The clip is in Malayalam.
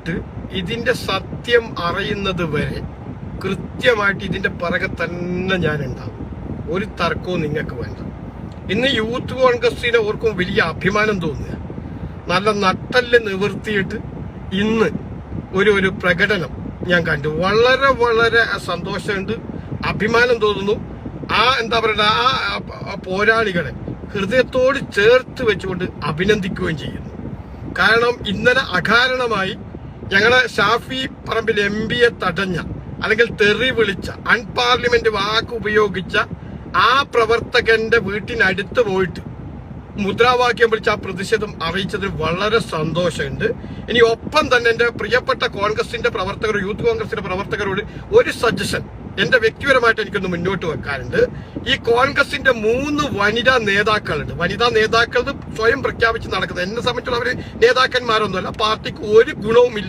തൊട്ട് ഇതിന്റെ സത്യം അറിയുന്നത് വരെ കൃത്യമായിട്ട് ഇതിന്റെ പിറകെ തന്നെ ഞാൻ ഉണ്ടാവും. ഒരു തർക്കവും നിങ്ങൾക്ക് വേണ്ട. ഇന്ന് യൂത്ത് കോൺഗ്രസിനെ ഓർക്കും വലിയ അഭിമാനം തോന്നുക. നല്ല നട്ടല് നിവർത്തിയിട്ട് ഇന്ന് ഒരു പ്രകടനം ഞാൻ കണ്ടു. വളരെ വളരെ സന്തോഷമുണ്ട്, അഭിമാനം തോന്നുന്നു. എന്താ പറയുക, ആ പോരാളികളെ ഹൃദയത്തോട് ചേർത്ത് വെച്ചുകൊണ്ട് അഭിനന്ദിക്കുകയും ചെയ്യുന്നു. കാരണം ഇന്നലെ അകാരണമായി ഞങ്ങളെ ഷാഫി പറമ്പിൽ MP തടഞ്ഞ അല്ലെങ്കിൽ തെറി വിളിച്ച അൺപാർലമെന്റ് വാക്ക് ഉപയോഗിച്ച ആ പ്രവർത്തകന്റെ വീട്ടിനടുത്ത് പോയിട്ട് മുദ്രാവാക്യം വിളിച്ച് ആ പ്രതിഷേധം അറിയിച്ചതിൽ വളരെ സന്തോഷമുണ്ട്. ഇനി ഒപ്പം തന്നെ എൻ്റെ പ്രിയപ്പെട്ട കോൺഗ്രസിന്റെ പ്രവർത്തകർ, യൂത്ത് കോൺഗ്രസിന്റെ പ്രവർത്തകരോട് ഒരു സജഷൻ എന്റെ വ്യക്തിപരമായിട്ട് എനിക്കൊന്ന് മുന്നോട്ട് വെക്കാനുണ്ട്. ഈ കോൺഗ്രസിന്റെ 3 വനിതാ നേതാക്കളുണ്ട്. വനിതാ നേതാക്കൾ സ്വയം പ്രഖ്യാപിച്ച് നടക്കുന്നത്. എന്നെ സംബന്ധിച്ചുള്ള അവര് നേതാക്കന്മാരൊന്നുമല്ല, പാർട്ടിക്ക് ഒരു ഗുണവുമില്ല.